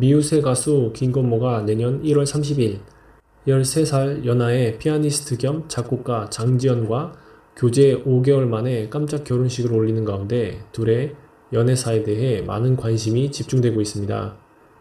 미우새 가수 김건모가 내년 1월 30일 13살 연하의 피아니스트 겸 작곡가 장지연과 교제 5개월 만에 깜짝 결혼식을 올리는 가운데 둘의 연애사에 대해 많은 관심이 집중되고 있습니다.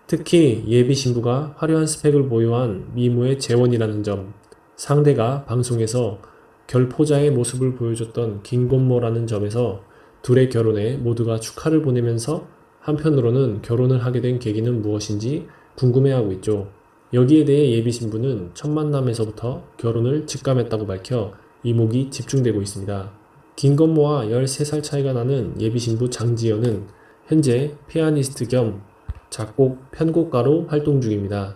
특히 예비 신부가 화려한 스펙을 보유한 미모의 재원이라는 점, 상대가 방송에서 결포자의 모습을 보여줬던 김건모라는 점에서 둘의 결혼에 모두가 축하를 보내면서 한편으로는 결혼을 하게 된 계기는 무엇인지 궁금해하고 있죠. 여기에 대해 예비 신부는 첫 만남에서부터 결혼을 직감했다고 밝혀 이목이 집중되고 있습니다. 김건모와 13살 차이가 나는 예비 신부 장지연은 현재 피아니스트 겸 작곡, 편곡가로 활동 중입니다.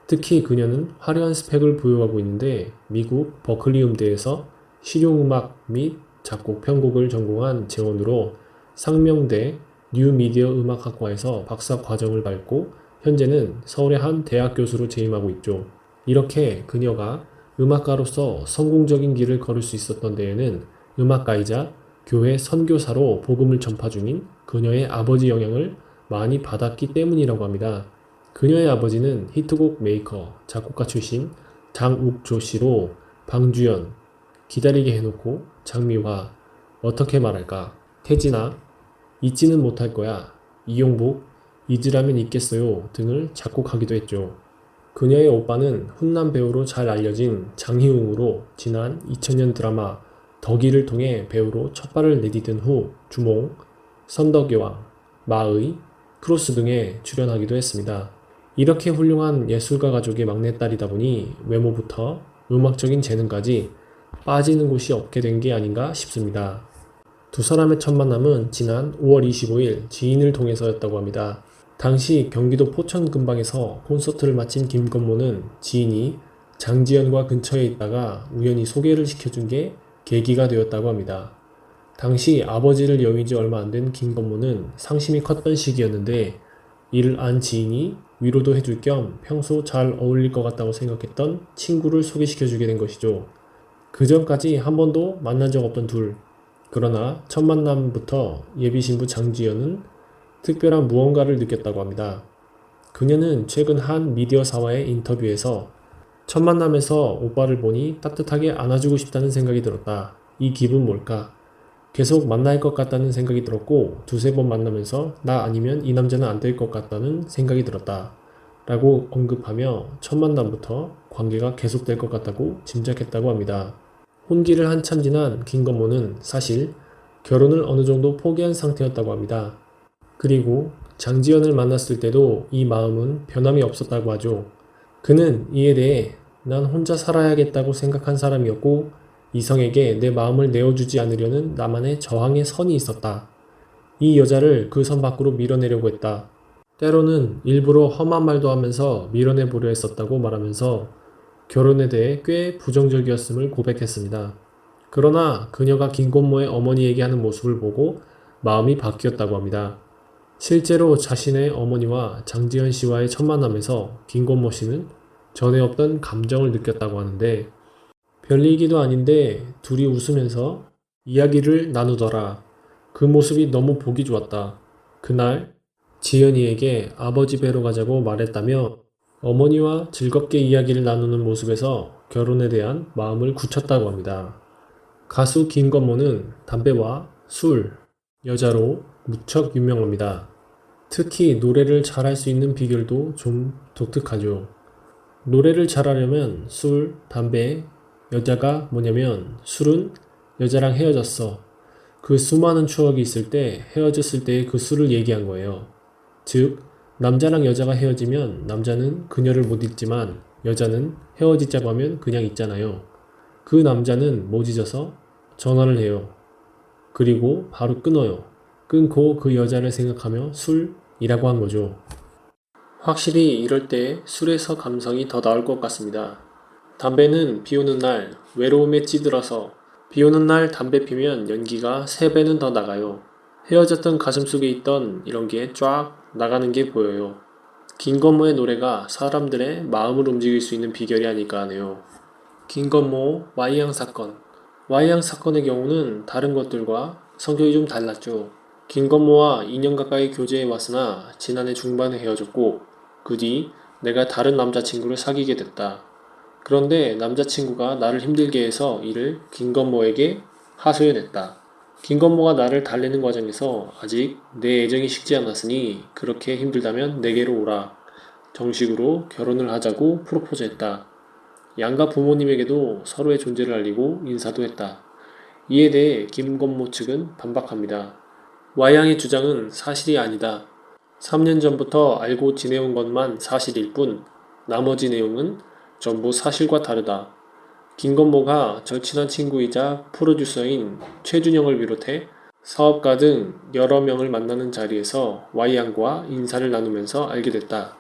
특히 그녀는 화려한 스펙을 보유하고 있는데 미국 버클리 음대에서 실용음악 및 작곡, 편곡을 전공한 재원으로 상명대 뉴미디어 음악학과에서 박사 과정을 밟고 현재는 서울의 한 대학 교수로 재임하고 있죠. 이렇게 그녀가 음악가로서 성공적인 길을 걸을 수 있었던 데에는 음악가이자 교회 선교사로 복음을 전파 중인 그녀의 아버지 영향을 많이 받았기 때문이라고 합니다. 그녀의 아버지는 히트곡 메이커, 작곡가 출신 장욱조 씨로 방주연, 기다리게 해놓고, 장미화, 어떻게 말할까, 태진아, 잊지는 못할 거야, 이용복, 잊으라면 잊겠어요 등을 작곡하기도 했죠. 그녀의 오빠는 훈남 배우로 잘 알려진 장희웅으로 지난 2000년 드라마 덕이를 통해 배우로 첫 발을 내디딘 후 주몽, 선덕여왕, 마의, 크로스 등에 출연하기도 했습니다. 이렇게 훌륭한 예술가 가족의 막내딸이다 보니 외모부터 음악적인 재능까지 빠지는 곳이 없게 된 게 아닌가 싶습니다. 두 사람의 첫 만남은 지난 5월 25일 지인을 통해서였다고 합니다. 당시 경기도 포천 근방에서 콘서트를 마친 김건모는 지인이 장지연과 근처에 있다가 우연히 소개를 시켜준 게 계기가 되었다고 합니다. 당시 아버지를 여윈 지 얼마 안 된 김건모는 상심이 컸던 시기였는데 이를 안 지인이 위로도 해줄 겸 평소 잘 어울릴 것 같다고 생각했던 친구를 소개시켜주게 된 것이죠. 그 전까지 한 번도 만난 적 없던 둘. 그러나 첫 만남부터 예비 신부 장지연은 특별한 무언가를 느꼈다고 합니다. 그녀는 최근 한 미디어사와의 인터뷰에서 첫 만남에서 오빠를 보니 따뜻하게 안아주고 싶다는 생각이 들었다. 이 기분 뭘까? 계속 만날 것 같다는 생각이 들었고 두세 번 만나면서 나 아니면 이 남자는 안 될 것 같다는 생각이 들었다. 라고 언급하며 첫 만남부터 관계가 계속될 것 같다고 짐작했다고 합니다. 혼기를 한참 지난 김건모는 사실 결혼을 어느 정도 포기한 상태였다고 합니다. 그리고 장지연을 만났을 때도 이 마음은 변함이 없었다고 하죠. 그는 이에 대해 난 혼자 살아야겠다고 생각한 사람이었고 이성에게 내 마음을 내어주지 않으려는 나만의 저항의 선이 있었다. 이 여자를 그 선 밖으로 밀어내려고 했다. 때로는 일부러 험한 말도 하면서 밀어내보려 했었다고 말하면서 결혼에 대해 꽤 부정적이었음을 고백했습니다. 그러나 그녀가 김건모의 어머니에게 하는 모습을 보고 마음이 바뀌었다고 합니다. 실제로 자신의 어머니와 장지연 씨와의 첫 만남에서 김건모 씨는 전에 없던 감정을 느꼈다고 하는데 별일기도 아닌데 둘이 웃으면서 이야기를 나누더라. 그 모습이 너무 보기 좋았다. 그날 지연이에게 아버지 뵈러 가자고 말했다며 어머니와 즐겁게 이야기를 나누는 모습에서 결혼에 대한 마음을 굳혔다고 합니다. 가수 김건모는 담배와 술, 여자로 무척 유명합니다. 특히 노래를 잘할 수 있는 비결도 좀 독특하죠. 노래를 잘하려면 술, 담배, 여자가 뭐냐면 술은 여자랑 헤어졌어. 그 수많은 추억이 있을 때 헤어졌을 때의 그 술을 얘기한 거예요. 즉, 남자랑 여자가 헤어지면 남자는 그녀를 못 잊지만 여자는 헤어지자고 하면 그냥 있잖아요. 그 남자는 못 잊어서 전화를 해요. 그리고 바로 끊어요. 끊고 그 여자를 생각하며 술이라고 한 거죠. 확실히 이럴 때 술에서 감성이 더 나올 것 같습니다. 담배는 비 오는 날 외로움에 찌들어서 비 오는 날 담배 피면 연기가 3배는 더 나가요. 헤어졌던 가슴속에 있던 이런 게 쫙 나가는 게 보여요. 김건모의 노래가 사람들의 마음을 움직일 수 있는 비결이 아닐까 하네요. 김건모 Y양 사건. Y양 사건의 경우는 다른 것들과 성격이 좀 달랐죠. 김건모와 2년 가까이 교제해 왔으나 지난해 중반에 헤어졌고 그 뒤 내가 다른 남자친구를 사귀게 됐다. 그런데 남자친구가 나를 힘들게 해서 이를 김건모에게 하소연했다. 김건모가 나를 달래는 과정에서 아직 내 애정이 식지 않았으니 그렇게 힘들다면 내게로 오라. 정식으로 결혼을 하자고 프로포즈했다. 양가 부모님에게도 서로의 존재를 알리고 인사도 했다. 이에 대해 김건모 측은 반박합니다. Y양의 주장은 사실이 아니다. 3년 전부터 알고 지내온 것만 사실일 뿐 나머지 내용은 전부 사실과 다르다. 김건모가 절친한 친구이자 프로듀서인 최준영을 비롯해 사업가 등 여러 명을 만나는 자리에서 Y양과 인사를 나누면서 알게 됐다.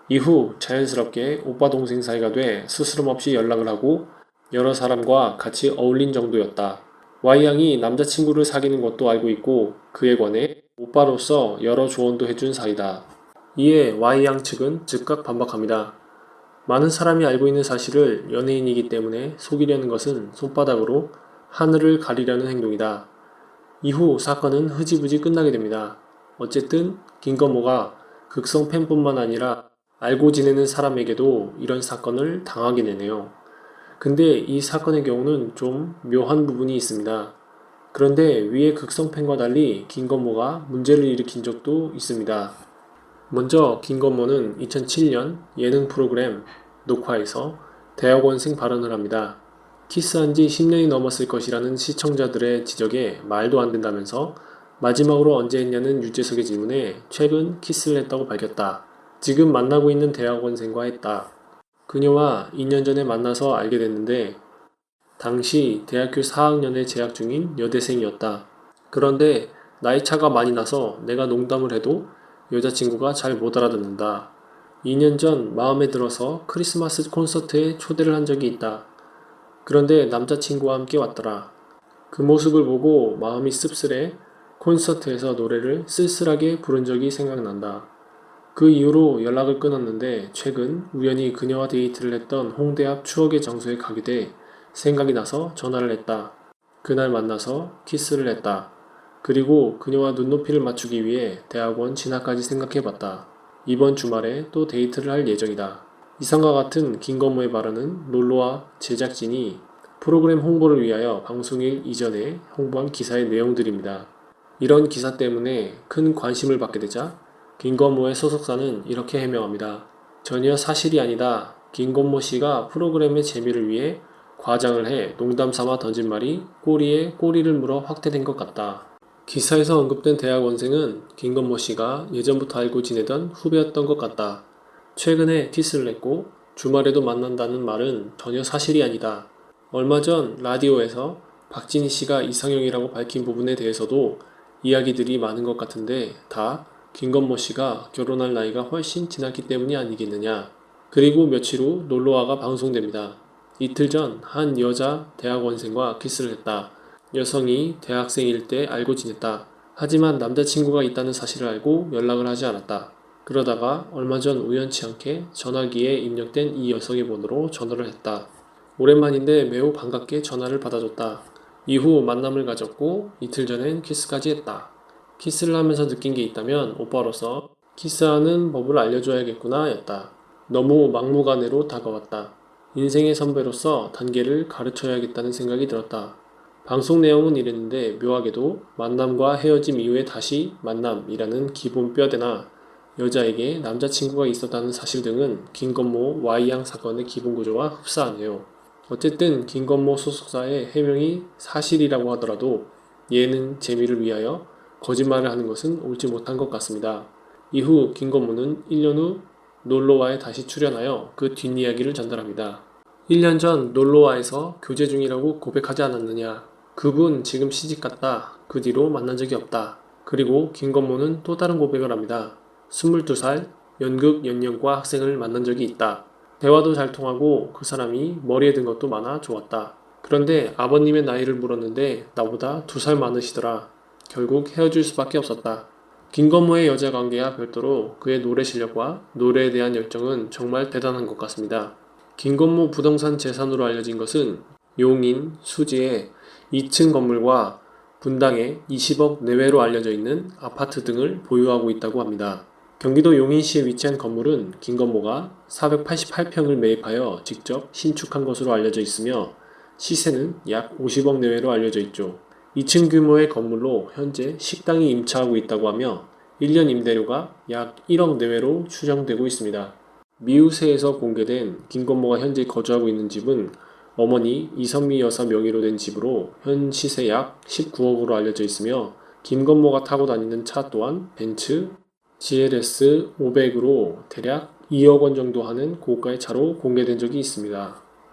이후 자연스럽게 오빠 동생 사이가 돼 스스럼 없이 연락을 하고 여러 사람과 같이 어울린 정도였다. Y양이 남자친구를 사귀는 것도 알고 있고 그에 관해 오빠로서 여러 조언도 해준 사이다. 이에 Y양 측은 즉각 반박합니다. 많은 사람이 알고 있는 사실을 연예인이기 때문에 속이려는 것은 손바닥으로 하늘을 가리려는 행동이다. 이후 사건은 흐지부지 끝나게 됩니다. 어쨌든 김건모가 극성 팬뿐만 아니라 알고 지내는 사람에게도 이런 사건을 당하게 되네요. 근데 이 사건의 경우는 좀 묘한 부분이 있습니다. 그런데 위의 극성 팬과 달리 김건모가 문제를 일으킨 적도 있습니다. 먼저 김건모는 2007년 예능 프로그램 녹화에서 대학원생 발언을 합니다. 키스한 지 10년이 넘었을 것이라는 시청자들의 지적에 말도 안 된다면서 마지막으로 언제 했냐는 유재석의 질문에 최근 키스를 했다고 밝혔다. 지금 만나고 있는 대학원생과 했다. 그녀와 2년 전에 만나서 알게 됐는데 당시 대학교 4학년에 재학 중인 여대생이었다. 그런데 나이 차가 많이 나서 내가 농담을 해도 여자친구가 잘 못 알아듣는다. 2년 전 마음에 들어서 크리스마스 콘서트에 초대를 한 적이 있다. 그런데 남자친구와 함께 왔더라. 그 모습을 보고 마음이 씁쓸해 콘서트에서 노래를 쓸쓸하게 부른 적이 생각난다. 그 이후로 연락을 끊었는데 최근 우연히 그녀와 데이트를 했던 홍대 앞 추억의 장소에 가게 돼 생각이 나서 전화를 했다. 그날 만나서 키스를 했다. 그리고 그녀와 눈높이를 맞추기 위해 대학원 진학까지 생각해봤다. 이번 주말에 또 데이트를 할 예정이다. 이상과 같은 김건모의 발언은 롤러와 제작진이 프로그램 홍보를 위하여 방송일 이전에 홍보한 기사의 내용들입니다. 이런 기사 때문에 큰 관심을 받게 되자 김건모의 소속사는 이렇게 해명합니다. 전혀 사실이 아니다. 김건모 씨가 프로그램의 재미를 위해 과장을 해 농담 삼아 던진 말이 꼬리에 꼬리를 물어 확대된 것 같다. 기사에서 언급된 대학원생은 김건모 씨가 예전부터 알고 지내던 후배였던 것 같다. 최근에 키스를 했고 주말에도 만난다는 말은 전혀 사실이 아니다. 얼마 전 라디오에서 박진희 씨가 이상형이라고 밝힌 부분에 대해서도 이야기들이 많은 것 같은데 다 김건모 씨가 결혼할 나이가 훨씬 지났기 때문이 아니겠느냐. 그리고 며칠 후 놀러와가 방송됩니다. 이틀 전 한 여자 대학원생과 키스를 했다. 여성이 대학생일 때 알고 지냈다. 하지만 남자친구가 있다는 사실을 알고 연락을 하지 않았다. 그러다가 얼마 전 우연치 않게 전화기에 입력된 이 여성의 번호로 전화를 했다. 오랜만인데 매우 반갑게 전화를 받아줬다. 이후 만남을 가졌고 이틀 전엔 키스까지 했다. 키스를 하면서 느낀 게 있다면 오빠로서 키스하는 법을 알려줘야겠구나 였다. 너무 막무가내로 다가왔다. 인생의 선배로서 단계를 가르쳐야겠다는 생각이 들었다. 방송 내용은 이랬는데 묘하게도 만남과 헤어짐 이후에 다시 만남이라는 기본 뼈대나 여자에게 남자친구가 있었다는 사실 등은 김건모 Y양 사건의 기본 구조와 흡사하네요. 어쨌든 김건모 소속사의 해명이 사실이라고 하더라도 예능 재미를 위하여 거짓말을 하는 것은 옳지 못한 것 같습니다. 이후 김건모는 1년 후 놀러와에 다시 출연하여 그 뒷이야기를 전달합니다. 1년 전 놀러와에서 교제 중이라고 고백하지 않았느냐. 그분 지금 시집갔다. 그 뒤로 만난 적이 없다. 그리고 김건모는 또 다른 고백을 합니다. 22살 연극 연영과 학생을 만난 적이 있다. 대화도 잘 통하고 그 사람이 머리에 든 것도 많아 좋았다. 그런데 아버님의 나이를 물었는데 나보다 2살 많으시더라. 결국 헤어질 수밖에 없었다. 김건모의 여자 관계와 별도로 그의 노래 실력과 노래에 대한 열정은 정말 대단한 것 같습니다. 김건모 부동산 재산으로 알려진 것은 용인, 수지의 2층 건물과 분당에 20억 내외로 알려져 있는 아파트 등을 보유하고 있다고 합니다. 경기도 용인시에 위치한 건물은 김건모가 488평을 매입하여 직접 신축한 것으로 알려져 있으며 시세는 약 50억 내외로 알려져 있죠. 2층 규모의 건물로 현재 식당이 임차하고 있다고 하며 1년 임대료가 약 1억 내외로 추정되고 있습니다. 미우새에서 공개된 김건모가 현재 거주하고 있는 집은 어머니 이선미 여사 명의로 된 집으로 현 시세 약 19억으로 알려져 있으며 김건모가 타고 다니는 차 또한 벤츠 GLS 500으로 대략 2억 원 정도 하는 고가의 차로 공개된 적이 있습니다.